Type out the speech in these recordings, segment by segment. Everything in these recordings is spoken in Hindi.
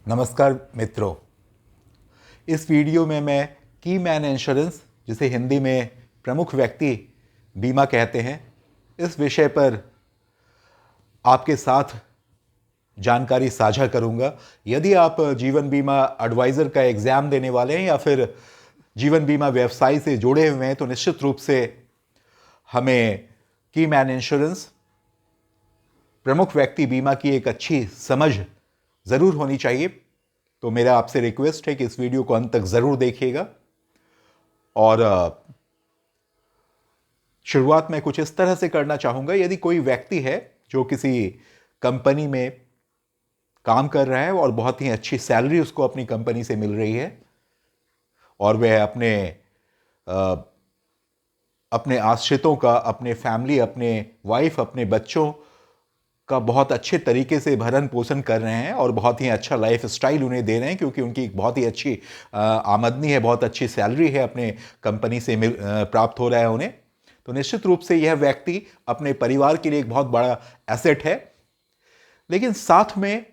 नमस्कार मित्रों। इस वीडियो में मैं की मैन इंश्योरेंस, जिसे हिंदी में प्रमुख व्यक्ति बीमा कहते हैं, इस विषय पर आपके साथ जानकारी साझा करूंगा। यदि आप जीवन बीमा एडवाइज़र का एग्ज़ाम देने वाले हैं या फिर जीवन बीमा व्यवसाय से जुड़े हुए हैं तो निश्चित रूप से हमें की मैन इंश्योरेंस, प्रमुख व्यक्ति बीमा की एक अच्छी समझ ज़रूर होनी चाहिए। तो मेरा आपसे रिक्वेस्ट है कि इस वीडियो को अंत तक ज़रूर देखिएगा। और शुरुआत में कुछ इस तरह से करना चाहूँगा। यदि कोई व्यक्ति है जो किसी कंपनी में काम कर रहा है और बहुत ही अच्छी सैलरी उसको अपनी कंपनी से मिल रही है और वह अपने आश्रितों का, अपने फैमिली, अपने वाइफ, अपने बच्चों का बहुत अच्छे तरीके से भरण पोषण कर रहे हैं और बहुत ही अच्छा लाइफ स्टाइल उन्हें दे रहे हैं, क्योंकि उनकी एक बहुत ही अच्छी आमदनी है, बहुत अच्छी सैलरी है, अपने कंपनी से प्राप्त हो रहा है उन्हें, तो निश्चित रूप से यह व्यक्ति अपने परिवार के लिए एक बहुत बड़ा एसेट है। लेकिन साथ में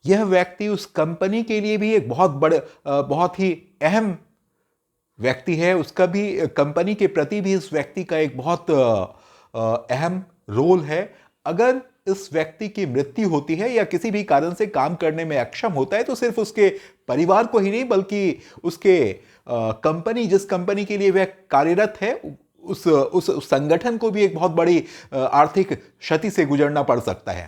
यह व्यक्ति उस कंपनी के लिए भी एक बहुत ही अहम व्यक्ति है। उसका भी, कंपनी के प्रति भी इस व्यक्ति का एक बहुत अहम रोल है। अगर इस व्यक्ति की मृत्यु होती है या किसी भी कारण से काम करने में अक्षम होता है तो सिर्फ उसके परिवार को ही नहीं बल्कि उसके कंपनी, जिस कंपनी के लिए वह कार्यरत है, उस संगठन को भी एक बहुत बड़ी आर्थिक क्षति से गुजरना पड़ सकता है।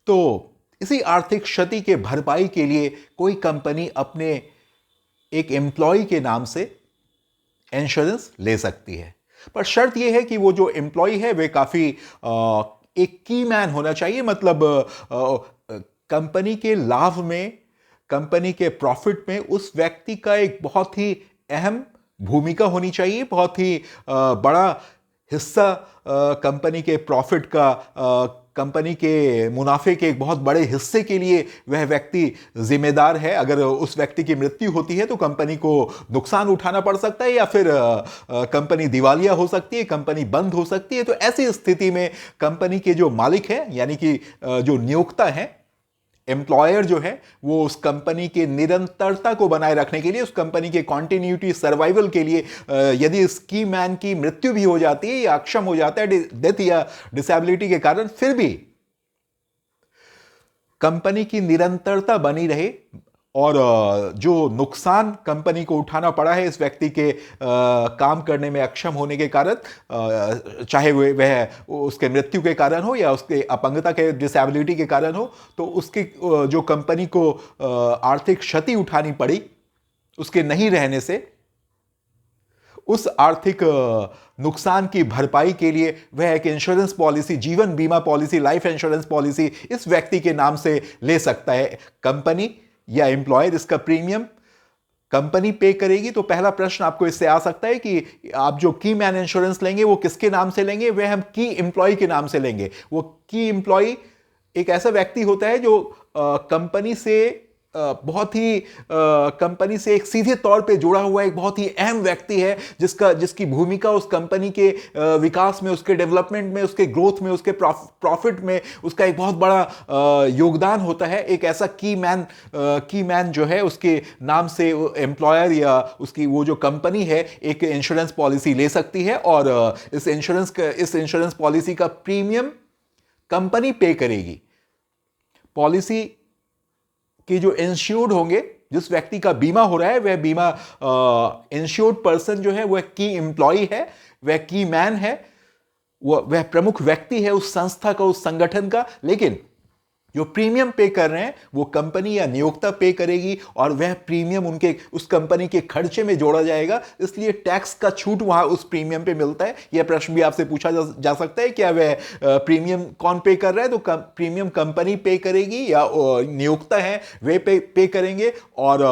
तो इसी आर्थिक क्षति के भरपाई के लिए कोई कंपनी अपने एक एम्प्लॉय के नाम से इंश्योरेंस ले सकती है, पर शर्त यह है कि वो जो एम्प्लॉय है वे काफी एक की मैन होना चाहिए। मतलब कंपनी के लाभ में, कंपनी के प्रॉफिट में उस व्यक्ति का एक बहुत ही अहम भूमिका होनी चाहिए। बहुत ही बड़ा हिस्सा कंपनी के प्रॉफिट का, कंपनी के मुनाफे के एक बहुत बड़े हिस्से के लिए वह व्यक्ति जिम्मेदार है। अगर उस व्यक्ति की मृत्यु होती है तो कंपनी को नुकसान उठाना पड़ सकता है या फिर कंपनी दिवालिया हो सकती है, कंपनी बंद हो सकती है। तो ऐसी स्थिति में कंपनी के जो मालिक हैं, यानी कि जो नियोक्ता हैं, एम्प्लॉयर जो है, वो उस कंपनी के निरंतरता को बनाए रखने के लिए, उस कंपनी के कॉन्टिन्यूटी, सर्वाइवल के लिए, यदि इस की मैन की मृत्यु भी हो जाती है या अक्षम हो जाता है डेथ या डिसेबिलिटी के कारण, फिर भी कंपनी की निरंतरता बनी रहे और जो नुकसान कंपनी को उठाना पड़ा है इस व्यक्ति के काम करने में अक्षम होने के कारण, चाहे वह उसके मृत्यु के कारण हो या उसके अपंगता के, डिसेबिलिटी के कारण हो, तो उसके जो कंपनी को आर्थिक क्षति उठानी पड़ी उसके नहीं रहने से, उस आर्थिक नुकसान की भरपाई के लिए वह एक इंश्योरेंस पॉलिसी, जीवन बीमा पॉलिसी, लाइफ इंश्योरेंस पॉलिसी इस व्यक्ति के नाम से ले सकता है। कंपनी या एम्प्लॉयर इसका प्रीमियम कंपनी पे करेगी। तो पहला प्रश्न आपको इससे आ सकता है कि आप जो की मैन इंश्योरेंस लेंगे वो किसके नाम से लेंगे? वह हम की एम्प्लॉय के नाम से लेंगे। वो की एम्प्लॉय एक ऐसा व्यक्ति होता है जो कंपनी से बहुत ही कंपनी से एक सीधे तौर पे जुड़ा हुआ एक बहुत ही अहम व्यक्ति है, जिसकी भूमिका उस कंपनी के विकास में, उसके डेवलपमेंट में, उसके ग्रोथ में, उसके प्रॉफिट में उसका एक बहुत बड़ा योगदान होता है। एक ऐसा की मैन जो है, उसके नाम से एम्प्लॉयर या उसकी वो जो कंपनी है एक इंश्योरेंस पॉलिसी ले सकती है और इस इंश्योरेंस पॉलिसी का प्रीमियम कंपनी पे करेगी। पॉलिसी कि जो इंश्योर्ड होंगे, जिस व्यक्ति का बीमा हो रहा है, वह बीमा इंश्योर्ड पर्सन जो है वह की एम्प्लॉय है, वह की मैन है, वह प्रमुख व्यक्ति है उस संस्था का, उस संगठन का। लेकिन जो प्रीमियम पे कर रहे हैं वो कंपनी या नियोक्ता पे करेगी और वह प्रीमियम उनके उस कंपनी के खर्चे में जोड़ा जाएगा, इसलिए टैक्स का छूट वहां उस प्रीमियम पे मिलता है। यह प्रश्न भी आपसे पूछा जा सकता है, क्या वह प्रीमियम कौन पे कर रहा है? तो प्रीमियम कंपनी पे करेगी या नियोक्ता है वे पे करेंगे और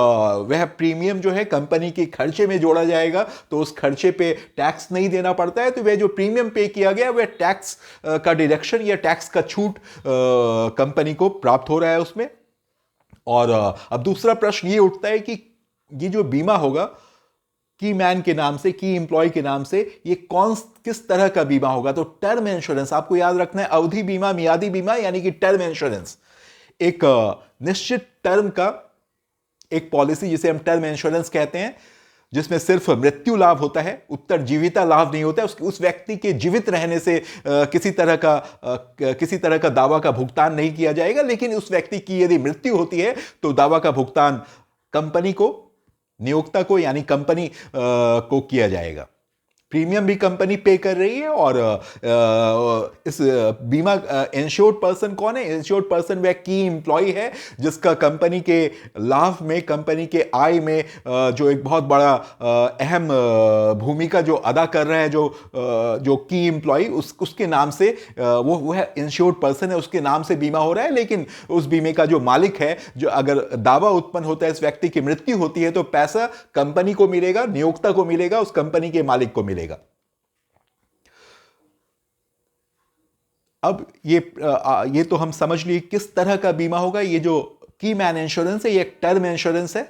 वह प्रीमियम जो है कंपनी के खर्चे में जोड़ा जाएगा, तो उस खर्चे पे टैक्स नहीं देना पड़ता है। तो वह जो प्रीमियम पे किया गया वह टैक्स का डिडक्शन या टैक्स का छूट कंपनी को प्राप्त हो रहा है उसमें। और अब दूसरा प्रश्न ये उठता है कि ये जो बीमा होगा की मैन के नाम से, की एम्प्लॉय के नाम से ये किस तरह का बीमा होगा। तो टर्म इंश्योरेंस आपको याद रखना है, अवधि बीमा, मियादी बीमा, यानी कि टर्म इंश्योरेंस, एक निश्चित टर्म का एक पॉलिसी जिसे हम टर्म इंश्योरेंस कहते हैं, जिसमें सिर्फ मृत्यु लाभ होता है, उत्तरजीविता लाभ नहीं होता है। उस व्यक्ति के जीवित रहने से किसी तरह का दावा का भुगतान नहीं किया जाएगा, लेकिन उस व्यक्ति की यदि मृत्यु होती है तो दावा का भुगतान कंपनी को, नियोक्ता को, यानी कंपनी को किया जाएगा। प्रीमियम भी कंपनी पे कर रही है। और इस बीमा इंश्योर्ड पर्सन कौन है? इंश्योर्ड पर्सन वह की एम्प्लॉय है जिसका कंपनी के लाभ में, कंपनी के आय में जो एक बहुत बड़ा अहम भूमिका जो अदा कर रहा है, जो की एम्प्लॉय, उसके नाम से वह इंश्योर्ड पर्सन है, उसके नाम से बीमा हो रहा है। लेकिन उस बीमे का जो मालिक है, जो अगर दावा उत्पन्न होता है, इस व्यक्ति की मृत्यु होती है, तो पैसा कंपनी को मिलेगा, नियोक्ता को मिलेगा, उस कंपनी के मालिक को मिलेगा। अब ये तो हम समझ लिए किस तरह का बीमा होगा। ये जो की मैन इंश्योरेंस है, ये एक टर्म इंश्योरेंस है।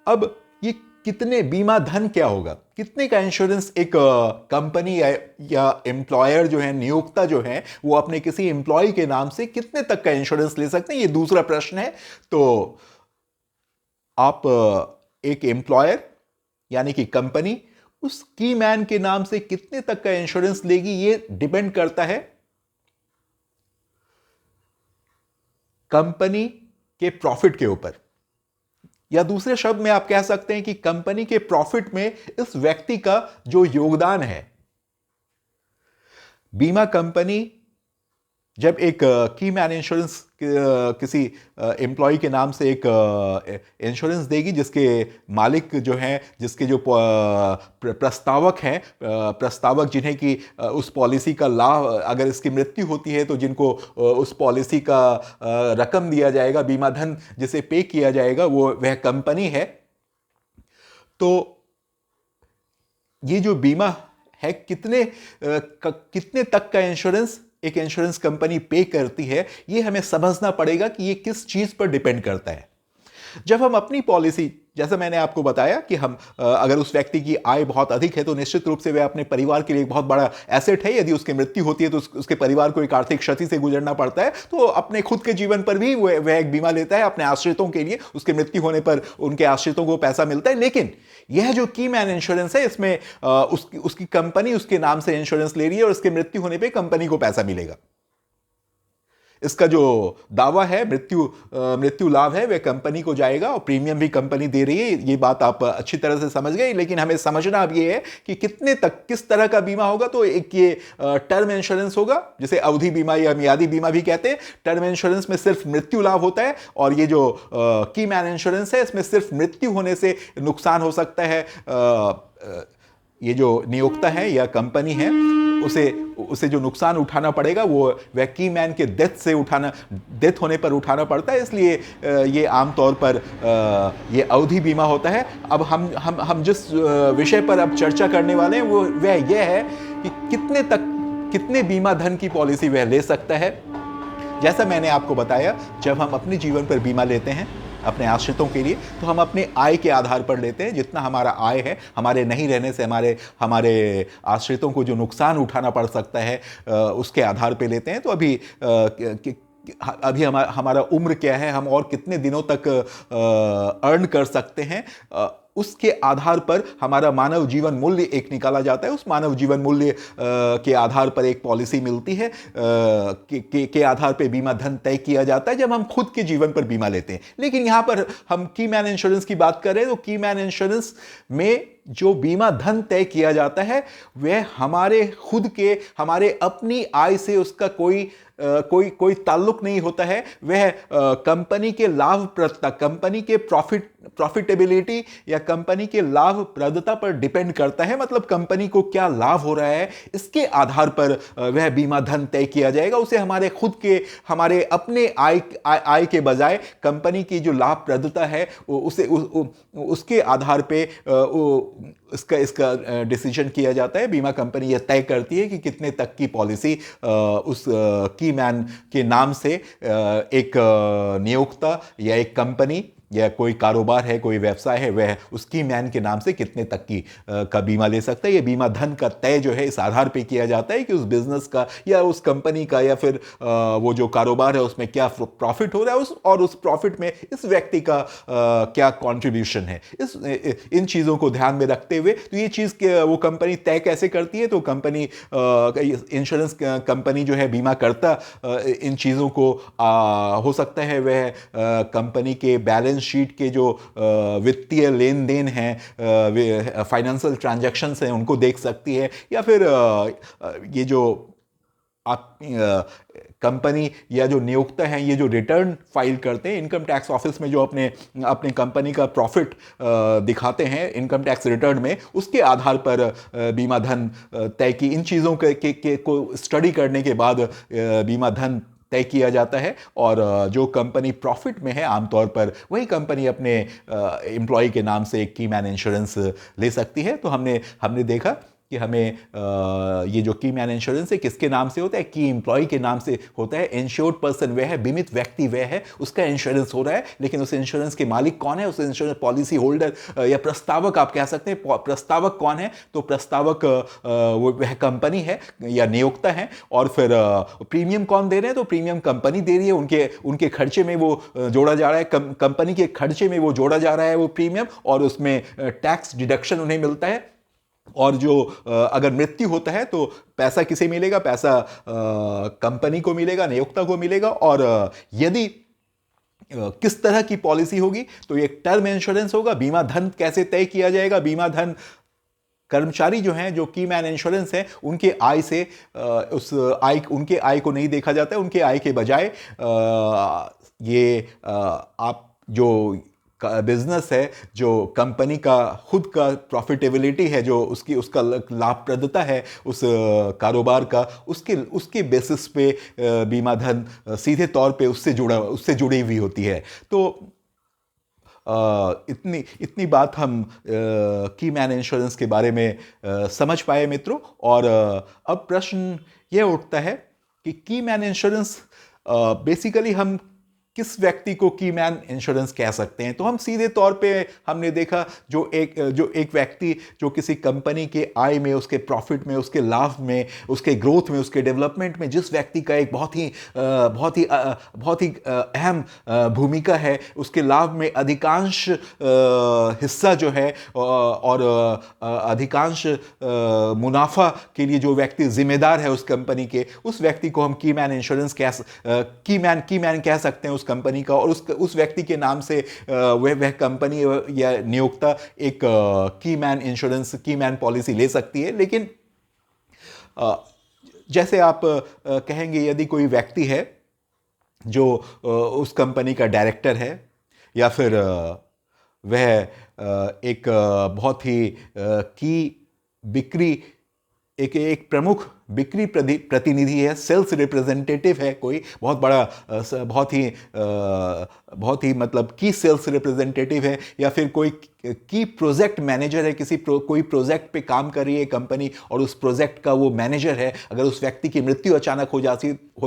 अब ये कितने बीमा धन क्या होगा, कितने का इंश्योरेंस एक कंपनी या एम्प्लॉयर जो है, नियोक्ता जो है, वो अपने किसी एम्प्लॉय के नाम से कितने तक का इंश्योरेंस ले सकते हैं, ये दूसरा प्रश्न है। तो आप एक एम्प्लॉयर यानी कि कंपनी उस की मैन के नाम से कितने तक का इंश्योरेंस लेगी, ये डिपेंड करता है कंपनी के प्रॉफिट के ऊपर। या दूसरे शब्द में आप कह सकते हैं कि कंपनी के प्रॉफिट में इस व्यक्ति का जो योगदान है। बीमा कंपनी जब एक की मैन इंश्योरेंस किसी एम्प्लॉय के नाम से एक इंश्योरेंस देगी, जिसके मालिक जो हैं, जिसके जो प्रस्तावक हैं, प्रस्तावक जिन्हें कि उस पॉलिसी का लाभ, अगर इसकी मृत्यु होती है तो जिनको उस पॉलिसी का रकम दिया जाएगा, बीमा धन जिसे पे किया जाएगा, वह कंपनी है। तो ये जो बीमा है, कितने तक का इंश्योरेंस एक इंश्योरेंस कंपनी पे करती है, ये हमें समझना पड़ेगा कि ये किस चीज पर डिपेंड करता है। जब हम अपनी पॉलिसी, जैसा मैंने आपको बताया कि हम अगर उस व्यक्ति की आय बहुत अधिक है तो निश्चित रूप से वह अपने परिवार के लिए एक बहुत बड़ा एसेट है। यदि उसकी मृत्यु होती है तो उसके परिवार को एक आर्थिक क्षति से गुजरना पड़ता है, तो अपने खुद के जीवन पर भी वह एक बीमा लेता है। अपने आश्रितों के लिए उसके मृत्यु होने पर उनके आश्रितों को पैसा मिलता है। लेकिन यह जो की मैन इंश्योरेंस है, इसमें उसकी कंपनी उसके नाम से इंश्योरेंस ले रही है और उसके मृत्यु होने पर कंपनी को पैसा मिलेगा। इसका जो दावा है, मृत्यु लाभ है, वह कंपनी को जाएगा और प्रीमियम भी कंपनी दे रही है। ये बात आप अच्छी तरह से समझ गए। लेकिन हमें समझना अब ये है कि कितने तक, किस तरह का बीमा होगा। तो एक ये टर्म इंश्योरेंस होगा, जिसे अवधि बीमा या मियादी बीमा भी कहते हैं। टर्म इंश्योरेंस में सिर्फ मृत्यु लाभ होता है, और ये जो की मैन इंश्योरेंस है, इसमें सिर्फ मृत्यु होने से नुकसान हो सकता है। ये जो नियोक्ता है या कंपनी है, उसे जो नुकसान उठाना पड़ेगा वह की मैन के डेथ होने पर उठाना पड़ता है। इसलिए ये आमतौर पर ये अवधि बीमा होता है। अब हम जिस विषय पर अब चर्चा करने वाले हैं वह यह है कि कितने बीमा धन की पॉलिसी वह ले सकता है। जैसा मैंने आपको बताया, जब हम अपने जीवन पर बीमा लेते हैं अपने आश्रितों के लिए, तो हम अपने आय के आधार पर लेते हैं। जितना हमारा आय है, हमारे नहीं रहने से हमारे आश्रितों को जो नुकसान उठाना पड़ सकता है, उसके आधार पर लेते हैं। तो अभी हमारा उम्र क्या है, हम और कितने दिनों तक अर्न कर सकते हैं, उसके आधार पर हमारा मानव जीवन मूल्य एक निकाला जाता है। उस मानव जीवन मूल्य के आधार पर एक पॉलिसी मिलती है, के आधार पर बीमा धन तय किया जाता है जब हम खुद के जीवन पर बीमा लेते हैं। लेकिन यहां पर हम की मैन इंश्योरेंस की बात कर रहे हैं, तो की मैन इंश्योरेंस में जो बीमा धन तय किया जाता है वह हमारे अपनी आय से उसका कोई ताल्लुक नहीं होता है। वह कंपनी के लाभप्रदता, कंपनी के प्रॉफिटेबिलिटी या कंपनी के लाभप्रदता पर डिपेंड करता है। मतलब कंपनी को क्या लाभ हो रहा है, इसके आधार पर वह बीमा धन तय किया जाएगा। उसे हमारे अपने आय के बजाय कंपनी की जो लाभप्रदता है उसके आधार पे इसका डिसीजन किया जाता है। बीमा कंपनी यह तय करती है कि कितने तक की पॉलिसी उस की मैन के नाम से एक नियोक्ता या एक कंपनी या कोई कारोबार है, कोई व्यवसाय है, वह उस की मैन के नाम से कितने तक की का बीमा ले सकता है। ये बीमा धन का तय जो है इस आधार पे किया जाता है कि उस बिजनेस का या उस कंपनी का या फिर वो जो कारोबार है उसमें क्या प्रॉफिट हो रहा है, और उस प्रॉफिट में इस व्यक्ति का क्या कंट्रीब्यूशन है। इन चीज़ों को ध्यान में रखते हुए तो ये चीज़ वो कंपनी तय कैसे करती है, तो कंपनी इंश्योरेंस कंपनी जो है बीमा करता इन चीज़ों को हो सकता है वह कंपनी के बैलेंस शीट के जो वित्तीय लेन देन हैं, फाइनेंशियल ट्रांजैक्शंस हैं, उनको देख सकती है, या फिर ये जो आप कंपनी या जो नियोक्ता हैं ये जो रिटर्न फाइल करते हैं इनकम टैक्स ऑफिस में, जो अपने अपने कंपनी का प्रॉफिट दिखाते हैं इनकम टैक्स रिटर्न में, उसके आधार पर बीमा धन तय की। इन चीज़ों को स्टडी करने के बाद बीमा धन तय किया जाता है, और जो कंपनी प्रॉफिट में है आमतौर पर वही कंपनी अपने एम्प्लॉय के नाम से एक की मैन इंश्योरेंस ले सकती है। तो हमने देखा कि हमें ये जो की मैन इंश्योरेंस है किसके नाम से होता है, की एम्प्लॉय के नाम से होता है। इंश्योर्ड पर्सन वह है, बीमित व्यक्ति वह है, उसका इंश्योरेंस हो रहा है, लेकिन उस इंश्योरेंस के मालिक कौन है, उस इंश्योरेंस पॉलिसी होल्डर या प्रस्तावक आप कह सकते हैं, प्रस्तावक कौन है, तो प्रस्तावक वो वह कंपनी है या नियोक्ता है। और फिर प्रीमियम कौन दे रहे हैं, तो प्रीमियम कंपनी दे रही है, उनके खर्चे में वो जोड़ा जा रहा है, कंपनी के खर्चे में वो जोड़ा जा रहा है वो प्रीमियम, और उसमें टैक्स डिडक्शन उन्हें मिलता है। और जो अगर मृत्यु होता है तो पैसा किसे मिलेगा, पैसा कंपनी को मिलेगा, नियोक्ता को मिलेगा। और यदि किस तरह की पॉलिसी होगी, तो एक टर्म इंश्योरेंस होगा। बीमा धन कैसे तय किया जाएगा, बीमा धन कर्मचारी जो हैं, जो की मैन इंश्योरेंस है, उनके आय से उनके आय को नहीं देखा जाता है, उनके आय के बजाय ये आप जो बिजनेस है, जो कंपनी का खुद का प्रॉफिटेबिलिटी है, जो उसका लाभप्रदता है उस कारोबार का, उसके बेसिस पे बीमा धन सीधे तौर पे उससे जुड़ी हुई होती है। तो इतनी बात हम की मैन इंश्योरेंस के बारे में समझ पाए मित्रों। और अब प्रश्न यह उठता है कि की मैन इंश्योरेंस बेसिकली हम किस व्यक्ति को की मैन इंश्योरेंस कह सकते हैं। तो हम सीधे तौर पे हमने देखा जो एक व्यक्ति जो किसी कंपनी के आय में, उसके प्रॉफिट में, उसके लाभ में, उसके ग्रोथ में, उसके डेवलपमेंट में जिस व्यक्ति का एक बहुत ही अहम भूमिका है, उसके लाभ में अधिकांश हिस्सा जो है और अधिकांश मुनाफा के लिए जो व्यक्ति जिम्मेदार है उस कंपनी के, उस व्यक्ति को हम की मैन इंश्योरेंस की मैन कह सकते हैं उस कंपनी का। और उस व्यक्ति के नाम से वह कंपनी या नियोक्ता एक की मैन इंश्योरेंस, की मैन पॉलिसी ले सकती है। लेकिन जैसे आप कहेंगे, यदि कोई व्यक्ति है जो उस कंपनी का डायरेक्टर है, या फिर वह एक बहुत ही की बिक्री एक प्रमुख बिक्री प्रतिनिधि है, सेल्स रिप्रेजेंटेटिव है, कोई बहुत बड़ा बहुत ही मतलब की सेल्स रिप्रेजेंटेटिव है, या फिर कोई की प्रोजेक्ट मैनेजर है, कोई प्रोजेक्ट पे काम कर रही है कंपनी और उस प्रोजेक्ट का वो मैनेजर है। अगर उस व्यक्ति की मृत्यु अचानक हो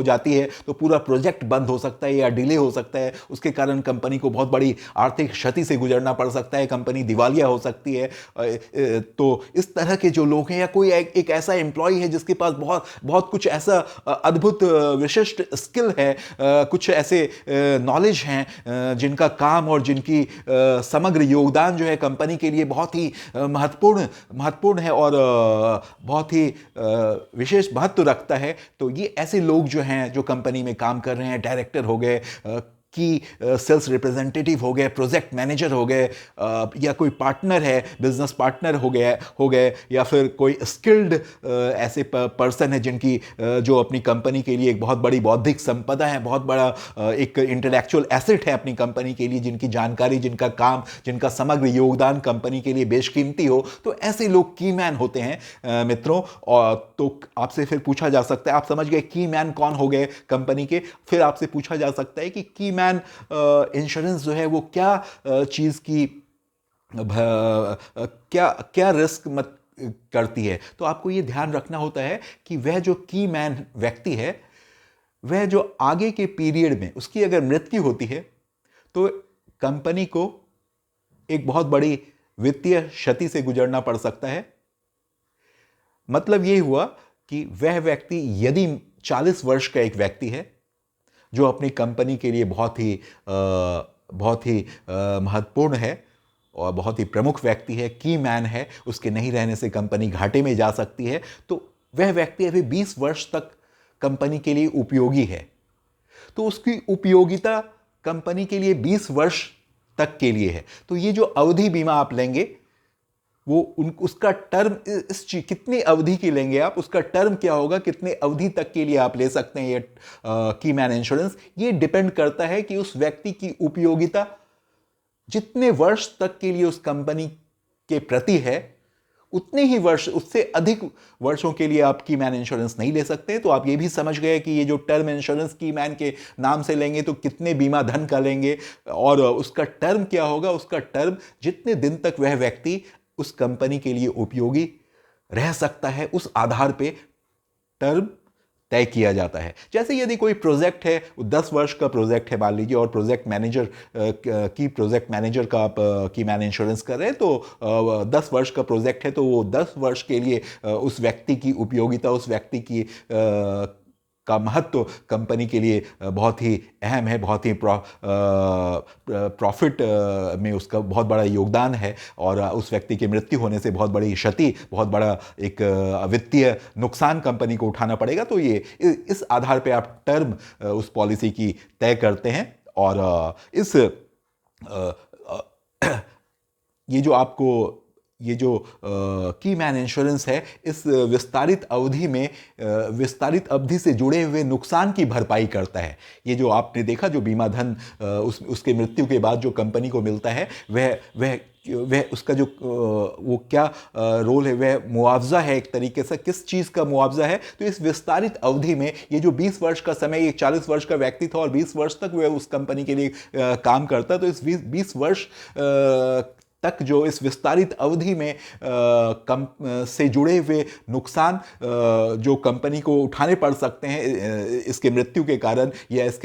जाती है तो पूरा प्रोजेक्ट बंद हो सकता है या डिले हो सकता है, उसके कारण कंपनी को बहुत बड़ी आर्थिक क्षति से गुजरना पड़ सकता है, कंपनी दिवालिया हो सकती है। तो इस तरह के जो लोग हैं, या कोई एक ऐसा एम्प्लॉय है जिसके पास बहुत कुछ ऐसा अद्भुत विशिष्ट स्किल है, कुछ ऐसे नॉलेज हैं जिनका काम और जिनकी समग्र योगदान जो है कंपनी के लिए बहुत ही महत्वपूर्ण है और बहुत ही विशेष महत्व रखता है। तो ये ऐसे लोग जो हैं, जो कंपनी में काम कर रहे हैं, डायरेक्टर हो गए, की सेल्स रिप्रेजेंटेटिव हो गए, प्रोजेक्ट मैनेजर हो गए, या कोई पार्टनर है, बिजनेस पार्टनर हो गए, या फिर कोई स्किल्ड ऐसे पर्सन है जिनकी जो अपनी कंपनी के लिए एक बहुत बड़ी बौद्धिक संपदा है, बहुत बड़ा एक इंटेलेक्चुअल एसेट है अपनी कंपनी के लिए, जिनकी जानकारी, जिनका काम, जिनका समग्र योगदान कंपनी के लिए बेशकीमती हो। तो ऐसे लोग की मैन होते हैं मित्रों। और तो आपसे फिर पूछा जा सकता है, आप समझ गए की मैन कौन हो गए कंपनी के, फिर आपसे पूछा जा सकता है कि की मैन इंश्योरेंस जो है वो क्या चीज की क्या रिस्क मत करती है। तो आपको ये ध्यान रखना होता है कि वह जो की मैन व्यक्ति है, वह जो आगे के पीरियड में उसकी अगर मृत्यु होती है तो कंपनी को एक बहुत बड़ी वित्तीय क्षति से गुजरना पड़ सकता है। मतलब ये हुआ कि वह व्यक्ति यदि 40 वर्ष का एक व्यक्ति है जो अपनी कंपनी के लिए बहुत ही महत्वपूर्ण है और बहुत ही प्रमुख व्यक्ति है, की मैन है, उसके नहीं रहने से कंपनी घाटे में जा सकती है, तो वह व्यक्ति अभी 20 वर्ष तक कंपनी के लिए उपयोगी है। तो उसकी उपयोगिता कंपनी के लिए 20 वर्ष तक के लिए है। तो ये जो अवधि बीमा आप लेंगे वो उसका टर्म कितनी अवधि की लेंगे आप, उसका टर्म क्या होगा, कितने अवधि तक के लिए आप ले सकते हैं ये की मैन इंश्योरेंस, ये डिपेंड करता है कि उस व्यक्ति की उपयोगिता जितने वर्ष तक के लिए उस कंपनी के प्रति है उतने ही वर्ष, उससे अधिक वर्षों के लिए आप की मैन इंश्योरेंस नहीं ले सकते। तो आप ये भी समझ गए कि ये जो टर्म इंश्योरेंस की मैन के नाम से लेंगे तो कितने बीमा धन का लेंगे और उसका टर्म क्या होगा, उसका टर्म जितने दिन तक वह व्यक्ति उस कंपनी के लिए उपयोगी रह सकता है उस आधार पे टर्म तय किया जाता है। जैसे यदि कोई प्रोजेक्ट है, 10 वर्ष का प्रोजेक्ट है मान लीजिए, और प्रोजेक्ट मैनेजर का आप की मैन इंश्योरेंस कर रहे हैं, तो 10 वर्ष का प्रोजेक्ट है तो वो 10 वर्ष के लिए उस व्यक्ति की उपयोगिता, उस व्यक्ति की का महत्व कंपनी के लिए बहुत ही अहम है, बहुत ही प्रॉफिट में उसका बहुत बड़ा योगदान है और उस व्यक्ति की मृत्यु होने से बहुत बड़ी क्षति, बहुत बड़ा एक वित्तीय नुकसान कंपनी को उठाना पड़ेगा। तो ये इस आधार पे आप टर्म उस पॉलिसी की तय करते हैं और ये जो की मैन इंश्योरेंस है, इस विस्तारित अवधि से जुड़े हुए नुकसान की भरपाई करता है। ये जो आपने देखा, जो बीमा धन उसके मृत्यु के बाद जो कंपनी को मिलता है, वह उसका जो वो क्या रोल है, वह मुआवजा है एक तरीके से। किस चीज़ का मुआवजा है? तो इस विस्तारित अवधि में ये जो 20 वर्ष का समय, ये 40 वर्ष का व्यक्ति था और 20 वर्ष तक वह उस कंपनी के लिए काम करता, तो इस 20 वर्ष तक जो इस विस्तारित अवधि में से जुड़े हुए नुकसान जो कंपनी को उठाने पड़ सकते हैं इसके मृत्यु के कारण या इस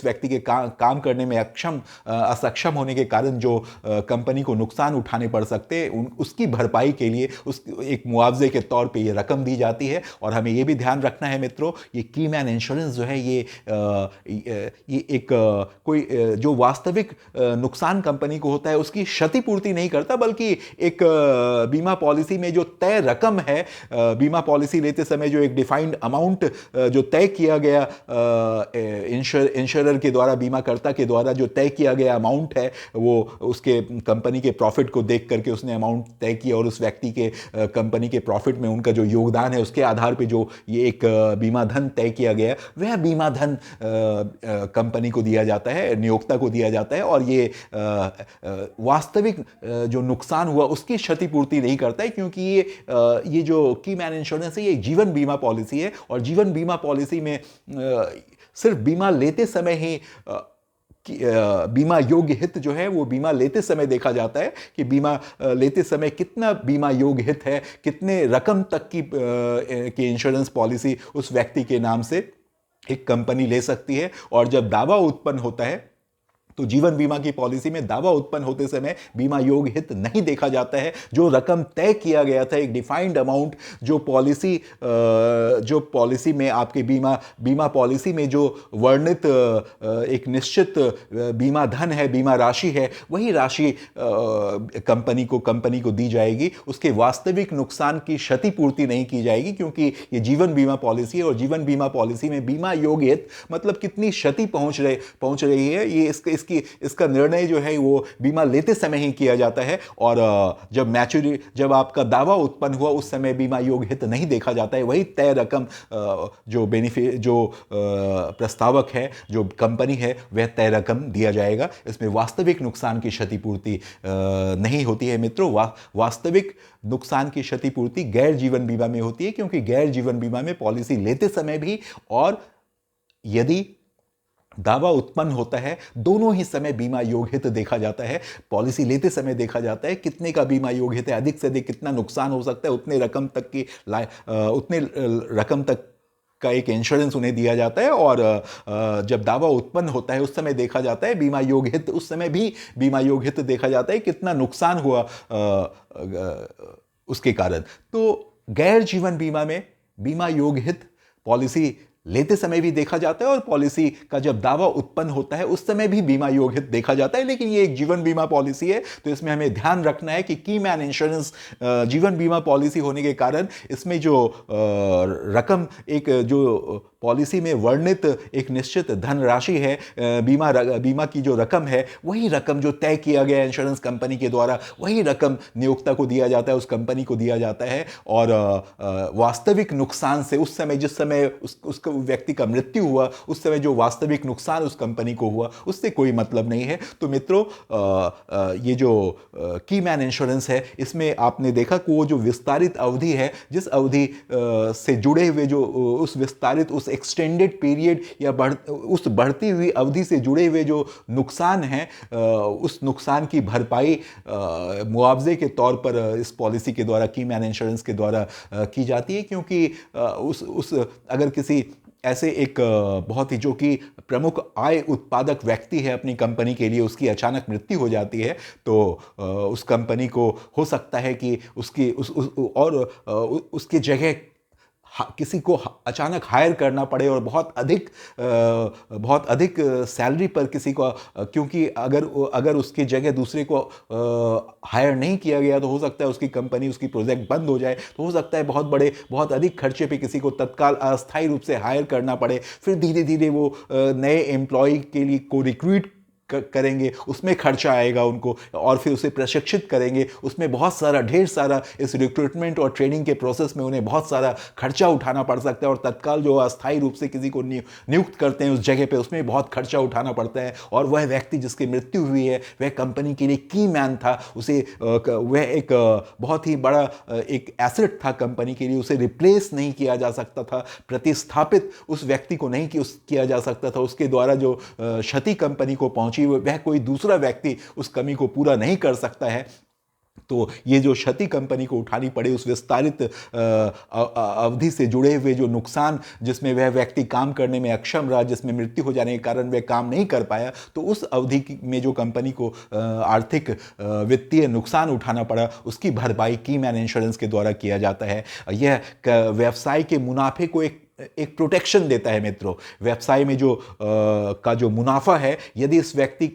व्यक्ति के काम करने में असक्षम होने के कारण जो कंपनी को नुकसान उठाने पड़ सकते हैं, उसकी भरपाई के लिए एक मुआवजे के तौर पे ये रकम दी जाती है। और हमें ये भी ध्यान रखना है मित्रों, ये की मैन इंश्योरेंस जो है ये एक कोई जो वास्तविक नुकसान कंपनी को होता है उसकी क्षतिपूर्ति नहीं करता, बल्कि एक बीमा पॉलिसी में जो तय रकम है, बीमा पॉलिसी लेते समय जो एक डिफाइंड अमाउंट जो तय किया गया इंश्योरर के द्वारा, बीमाकर्ता के द्वारा जो तय किया गया अमाउंट है, वो उसके कंपनी के प्रॉफिट को देख करके उसने अमाउंट तय किया और उस व्यक्ति के कंपनी के प्रॉफिट में उनका जो योगदान है उसके आधार पे जो ये एक बीमा धन तय किया गया, वह बीमा धन कंपनी को दिया जाता है, नियोक्ता को दिया जाता है। और ये वास्तविक जो नुकसान हुआ उसकी क्षतिपूर्ति नहीं करता है, क्योंकि ये जो की मैन इंश्योरेंस है ये जीवन बीमा पॉलिसी है और जीवन बीमा पॉलिसी में सिर्फ बीमा लेते समय ही बीमा योग्य हित जो है वो बीमा लेते समय देखा जाता है कि बीमा लेते समय कितना बीमा योग्य हित है, कितने रकम तक की इंश्योरेंस पॉलिसी उस व्यक्ति के नाम से एक कंपनी ले सकती है। और जब दावा उत्पन्न होता है तो जीवन बीमा की पॉलिसी में दावा उत्पन्न होते समय बीमा योग्य हित नहीं देखा जाता है। जो रकम तय किया गया था, एक डिफाइंड अमाउंट जो पॉलिसी में आपके बीमा पॉलिसी में जो वर्णित एक निश्चित बीमा धन है, बीमा राशि है, वही राशि कंपनी को दी जाएगी। उसके वास्तविक नुकसान की क्षतिपूर्ति नहीं की जाएगी, क्योंकि ये जीवन बीमा पॉलिसी है और जीवन बीमा पॉलिसी में बीमा योग्य हित मतलब कितनी क्षति पहुंच रही है, ये इसका निर्णय जो है वो बीमा लेते समय ही किया जाता है। और जब आपका दावा उत्पन्न हुआ उस समय बीमा योग्य हित नहीं देखा जाता है। वही तय रकम जो प्रस्तावक है, जो कंपनी है, वह तय रकम दिया जाएगा। इसमें वास्तविक नुकसान की क्षतिपूर्ति नहीं होती है मित्रों। वास्तविक नुकसान की क्षतिपूर्ति गैर जीवन बीमा में होती है, क्योंकि गैर जीवन बीमा में पॉलिसी लेते समय भी और यदि दावा उत्पन्न होता है, दोनों ही समय बीमा योग्य हित देखा जाता है। पॉलिसी लेते समय देखा जाता है कितने का बीमा योग्य हित है, अधिक से अधिक कितना नुकसान हो सकता है, उतने रकम तक का एक इंश्योरेंस उन्हें दिया जाता है, और जब दावा उत्पन्न होता है उस समय देखा जाता है बीमा योग्य हित, उस समय भी बीमा योग्य हित देखा जाता है कितना नुकसान हुआ उसके कारण। तो गैर जीवन बीमा में बीमा योग्य हित पॉलिसी लेते समय भी देखा जाता है, और पॉलिसी का जब दावा उत्पन्न होता है उस समय भी बीमा योग्य हित देखा जाता है। लेकिन ये एक जीवन बीमा पॉलिसी है, तो इसमें हमें ध्यान रखना है कि की मैन इंश्योरेंस जीवन बीमा पॉलिसी होने के कारण इसमें जो रकम, एक जो पॉलिसी में वर्णित एक निश्चित धनराशि है, बीमा की जो रकम है, वही रकम जो तय किया गया इंश्योरेंस कंपनी के द्वारा, वही रकम नियोक्ता को दिया जाता है, उस कंपनी को दिया जाता है। और वास्तविक नुकसान से, उस समय जिस समय उस व्यक्ति का मृत्यु हुआ, उस समय जो वास्तविक नुकसान उस कंपनी को हुआ, उससे कोई मतलब नहीं है। तो मित्रों, ये जो की मैन इंश्योरेंस है, इसमें आपने देखा कि वो जो विस्तारित अवधि है, जिस अवधि से जुड़े हुए जो उस विस्तारित, उस एक्सटेंडेड पीरियड या उस बढ़ती हुई अवधि से जुड़े हुए जो नुकसान हैं, उस नुकसान की भरपाई मुआवजे के तौर पर इस पॉलिसी के द्वारा, की मैन इंश्योरेंस के द्वारा की जाती है। क्योंकि अगर किसी ऐसे एक बहुत ही, जो कि प्रमुख आय उत्पादक व्यक्ति है अपनी कंपनी के लिए, उसकी अचानक मृत्यु हो जाती है, तो उस कंपनी को हो सकता है कि उसकी जगह किसी को अचानक हायर करना पड़े, और बहुत अधिक सैलरी पर किसी को, क्योंकि अगर उसकी जगह दूसरे को हायर नहीं किया गया तो हो सकता है उसकी कंपनी, उसकी प्रोजेक्ट बंद हो जाए। तो हो सकता है बहुत अधिक खर्चे पे किसी को तत्काल अस्थायी रूप से हायर करना पड़े, फिर धीरे धीरे वो नए एम्प्लॉय के लिए को रिक्रूट करेंगे, उसमें खर्चा आएगा उनको, और फिर उसे प्रशिक्षित करेंगे, उसमें ढेर सारा इस रिक्रूटमेंट और ट्रेनिंग के प्रोसेस में उन्हें बहुत सारा खर्चा उठाना पड़ सकता है। और तत्काल जो अस्थायी रूप से किसी को नियुक्त करते हैं उस जगह पे, उसमें बहुत खर्चा उठाना पड़ता है। और वह व्यक्ति जिसकी मृत्यु हुई है, वह कंपनी के लिए की मैन था, वह एक बहुत ही बड़ा एक एसेट था कंपनी के लिए, उसे रिप्लेस नहीं किया जा सकता था, प्रतिस्थापित उस व्यक्ति को नहीं किया जा सकता था। उसके द्वारा जो क्षति कंपनी को पहुंची, वह कोई दूसरा व्यक्ति उस कमी को पूरा नहीं कर सकता है। तो ये जो क्षति कंपनी को उठानी पड़े, उस विस्तारित अवधि से जुड़े हुए जो नुकसान, जिसमें वह व्यक्ति काम करने में अक्षम रहा, जिसमें मृत्यु हो जाने के कारण वह काम नहीं कर पाया, तो उस अवधि में जो कंपनी को आर्थिक वित्तीय नुकसान उठाना पड़ा, उसकी भरपाई की मैन इंश्योरेंस के द्वारा किया जाता है। यह व्यवसाय के मुनाफे को एक प्रोटेक्शन देता है। मित्रों, व्यवसाय में जो मुनाफा है, यदि इस व्यक्ति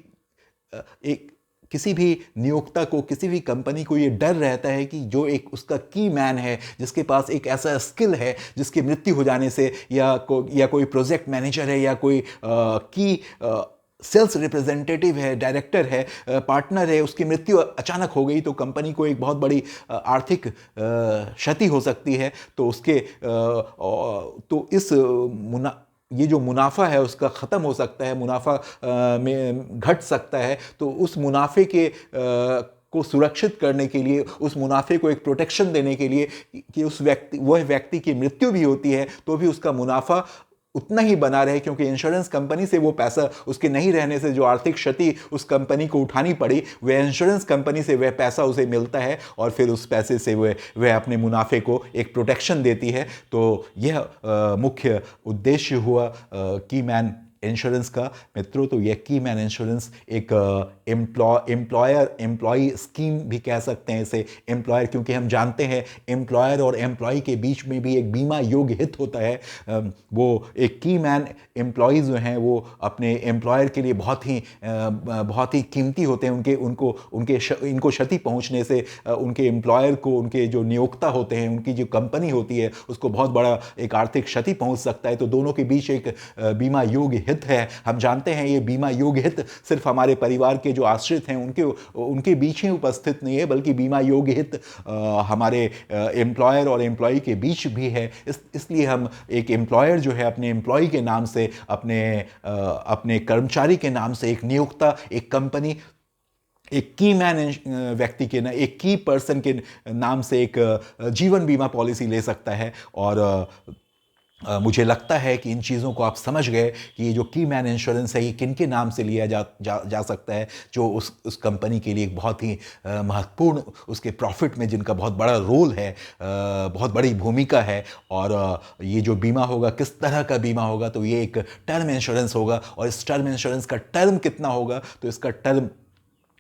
किसी भी नियोक्ता को, किसी भी कंपनी को ये डर रहता है कि जो एक उसका की मैन है, जिसके पास एक ऐसा स्किल है, जिसकी मृत्यु हो जाने से, या कोई प्रोजेक्ट मैनेजर है, या कोई की सेल्स रिप्रेजेंटेटिव है, डायरेक्टर है, पार्टनर है, उसकी मृत्यु अचानक हो गई, तो कंपनी को एक बहुत बड़ी आर्थिक क्षति हो सकती है। तो ये जो मुनाफा है उसका ख़त्म हो सकता है, मुनाफा में घट सकता है। तो उस मुनाफे को सुरक्षित करने के लिए, उस मुनाफे को एक प्रोटेक्शन देने के लिए, कि वह व्यक्ति की मृत्यु भी होती है तो भी उसका मुनाफा उतना ही बना रहे, क्योंकि इंश्योरेंस कंपनी से वो पैसा, उसके नहीं रहने से जो आर्थिक क्षति उस कंपनी को उठानी पड़ी, वह इंश्योरेंस कंपनी से वह पैसा उसे मिलता है, और फिर उस पैसे से वह अपने मुनाफे को एक प्रोटेक्शन देती है। तो यह मुख्य उद्देश्य हुआ की मैन इंश्योरेंस का। मित्रों, तो यह की मैन इंश्योरेंस एक एम्प्लॉयर एम्प्लॉई स्कीम भी कह सकते हैं इसे। एम्प्लॉयर, क्योंकि हम जानते हैं एम्प्लॉयर और एम्प्लॉई के बीच में भी एक बीमा योग्य हित होता है। वो एक की मैन एम्प्लॉई जो हैं, वो अपने एम्प्लॉयर के लिए बहुत ही कीमती होते हैं। इनको क्षति पहुंचने से उनके एम्प्लॉयर को, उनके जो नियोक्ता होते हैं, उनकी जो कंपनी होती है, उसको बहुत बड़ा एक आर्थिक क्षति पहुंच सकता है। तो दोनों के बीच एक बीमा योग्य हित है। हम जानते हैं ये बीमा योग्य हित सिर्फ हमारे परिवार के जो आश्रित हैं उनके बीच ही उपस्थित नहीं है, बल्कि बीमा योग्य हित हमारे एम्प्लॉयर और एम्प्लॉई के बीच भी है। इसलिए हम एक एम्प्लॉयर जो है अपने एम्प्लॉई के नाम से, अपने कर्मचारी के नाम से, एक नियोक्ता, एक कंपनी, एक की मैन व्यक्ति के एक की पर्सन के नाम से एक जीवन बीमा पॉलिसी ले सकता है। और मुझे लगता है कि इन चीज़ों को आप समझ गए कि ये जो की मैन इंश्योरेंस है ये किन के नाम से लिया जा सकता है, जो उस कंपनी के लिए एक बहुत ही महत्वपूर्ण, उसके प्रॉफिट में जिनका बहुत बड़ा रोल है, बहुत बड़ी भूमिका है। और ये जो बीमा होगा किस तरह का बीमा होगा, तो ये एक टर्म इंश्योरेंस होगा। और इस टर्म इंश्योरेंस का टर्म कितना होगा, तो इसका टर्म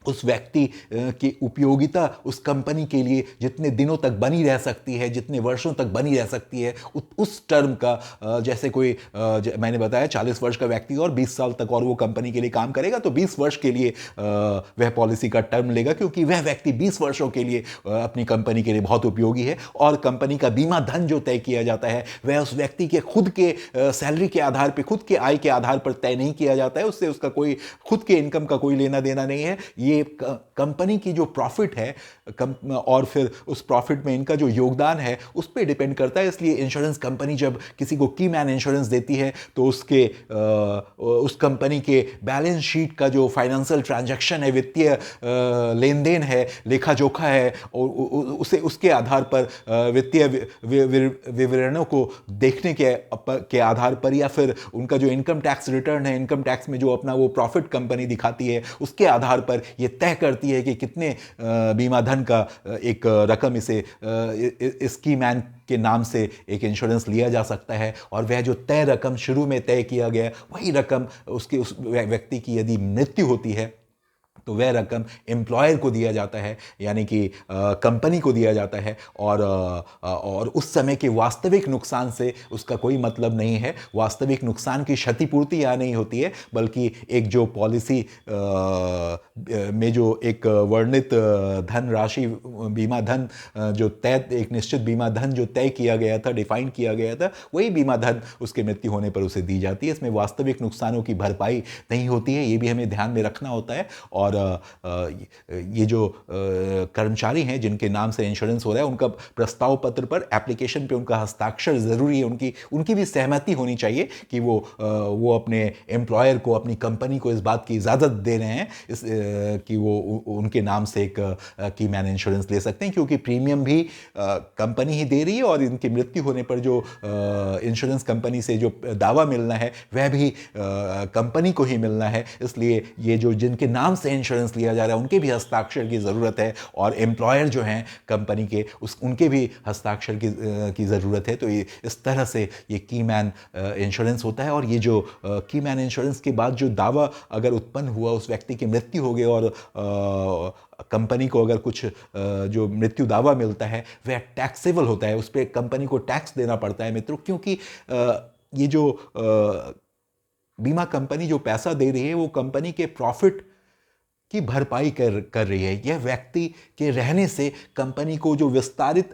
उस व्यक्ति की उपयोगिता उस कंपनी के लिए जितने दिनों तक बनी रह सकती है, जितने वर्षों तक बनी रह सकती है, उस टर्म का, जैसे कोई मैंने बताया 40 वर्ष का व्यक्ति और 20 साल तक और वो कंपनी के लिए काम करेगा, तो 20 वर्ष के लिए वह पॉलिसी का टर्म लेगा, क्योंकि वह व्यक्ति 20 वर्षों के लिए अपनी कंपनी के लिए बहुत उपयोगी है। और कंपनी का बीमा धन जो तय किया जाता है वह उस व्यक्ति के खुद के सैलरी के आधार पर, खुद के आय के आधार पर तय नहीं किया जाता है, उससे उसका कोई खुद के इनकम का कोई लेना देना नहीं है। ये कंपनी की जो प्रॉफिट है और फिर उस प्रॉफिट में इनका जो योगदान है उस पर डिपेंड करता है। इसलिए इंश्योरेंस कंपनी जब किसी को की मैन इंश्योरेंस देती है तो उस कंपनी के बैलेंस शीट का जो फाइनेंशियल ट्रांजैक्शन है, वित्तीय लेन देन है, लेखा जोखा है, और उसके आधार पर वित्तीय विवरणों को देखने के आधार पर, या फिर उनका जो इनकम टैक्स रिटर्न है, इनकम टैक्स में जो अपना वो प्रॉफिट कंपनी दिखाती है, उसके आधार पर ये तय करती है कि कितने बीमा धन का एक रकम इस की मैन के नाम से एक इंश्योरेंस लिया जा सकता है। और वह जो तय रकम शुरू में तय किया गया, वही रकम उस व्यक्ति की यदि मृत्यु होती है तो वह रकम एम्प्लॉयर को दिया जाता है, यानी कि कंपनी को दिया जाता है। और उस समय के वास्तविक नुकसान से उसका कोई मतलब नहीं है। वास्तविक नुकसान की क्षतिपूर्ति यहाँ नहीं होती है, बल्कि एक जो पॉलिसी में जो एक वर्णित धन राशि, बीमा धन जो तय, एक निश्चित बीमा धन जो तय किया गया था, डिफाइन किया गया था, वही बीमा धन उसके मृत्यु होने पर उसे दी जाती है। इसमें वास्तविक नुकसानों की भरपाई नहीं होती है, ये भी हमें ध्यान में रखना होता है। और ये जो कर्मचारी हैं जिनके नाम से इंश्योरेंस हो रहा है, उनका प्रस्ताव पत्र पर, एप्लीकेशन पे उनका हस्ताक्षर ज़रूरी है। उनकी भी सहमति होनी चाहिए कि वो अपने एम्प्लॉयर को, अपनी कंपनी को इस बात की इजाज़त दे रहे हैं कि वो उनके नाम से एक की मैन इंश्योरेंस ले सकते हैं, क्योंकि प्रीमियम भी कंपनी ही दे रही है और इनकी मृत्यु होने पर जो इंश्योरेंस कंपनी से जो दावा मिलना है वह भी कंपनी को ही मिलना है। इसलिए ये जो जिनके नाम से इंश्योरेंस लिया जा रहा है उनके भी हस्ताक्षर की ज़रूरत है, और एम्प्लॉयर जो हैं कंपनी के उनके भी हस्ताक्षर की ज़रूरत है। तो ये इस तरह से ये की मैन इंश्योरेंस होता है। और ये जो की मैन इंश्योरेंस के बाद जो दावा अगर उत्पन्न हुआ, उस व्यक्ति की मृत्यु हो गई और कंपनी को अगर कुछ जो मृत्यु दावा मिलता है वह टैक्सेबल होता है, उस पर कंपनी को टैक्स देना पड़ता है मित्रों, क्योंकि ये जो बीमा कंपनी जो पैसा दे रही है वो कंपनी के प्रॉफिट की भरपाई कर रही है। यह व्यक्ति के रहने से कंपनी को जो विस्तारित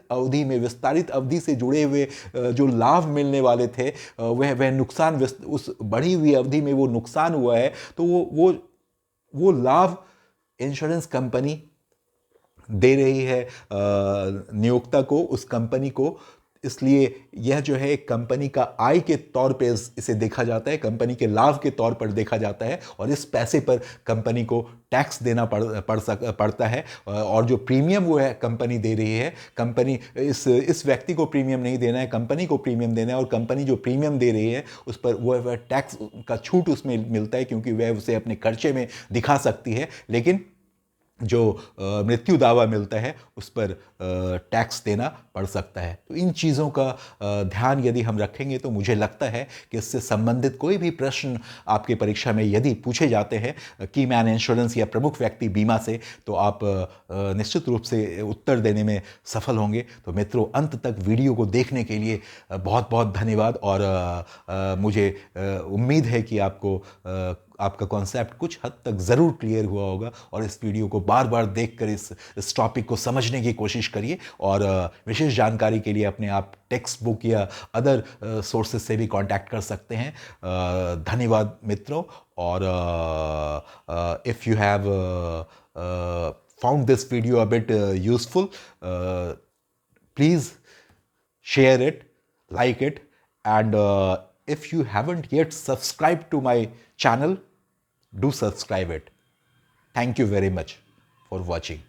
अवधि से जुड़े हुए जो लाभ मिलने वाले थे, वह नुकसान, उस बढ़ी हुई अवधि में वो नुकसान हुआ है, तो वो लाभ इंश्योरेंस कंपनी दे रही है नियोक्ता को, उस कंपनी को। इसलिए यह जो है कंपनी का आय के तौर पे इसे देखा जाता है, कंपनी के लाभ के तौर पर देखा जाता है, और इस पैसे पर कंपनी को टैक्स देना पड़ता है। और जो प्रीमियम वो है कंपनी दे रही है, कंपनी इस व्यक्ति को प्रीमियम नहीं देना है, कंपनी को प्रीमियम देना है। और कंपनी जो प्रीमियम दे रही है उस पर वह टैक्स का छूट उसमें मिलता है, क्योंकि वह उसे अपने खर्चे में दिखा सकती है। लेकिन जो मृत्यु दावा मिलता है उस पर टैक्स देना पड़ सकता है। तो इन चीज़ों का ध्यान यदि हम रखेंगे तो मुझे लगता है कि इससे संबंधित कोई भी प्रश्न आपके परीक्षा में यदि पूछे जाते हैं की मैन इंश्योरेंस या प्रमुख व्यक्ति बीमा से, तो आप निश्चित रूप से उत्तर देने में सफल होंगे। तो मित्रों, अंत तक वीडियो को देखने के लिए बहुत बहुत धन्यवाद। और मुझे उम्मीद है कि आपका कॉन्सेप्ट कुछ हद तक ज़रूर क्लियर हुआ होगा, और इस वीडियो को बार बार देखकर इस टॉपिक को समझने की कोशिश करिए। और विशेष जानकारी के लिए अपने आप टेक्स्ट बुक या अदर सोर्सेज से भी कांटेक्ट कर सकते हैं। धन्यवाद मित्रों। और if you have found this video a bit useful, please share it, like it, and if you haven't yet subscribed to my channel, do subscribe it. Thank you very much for watching.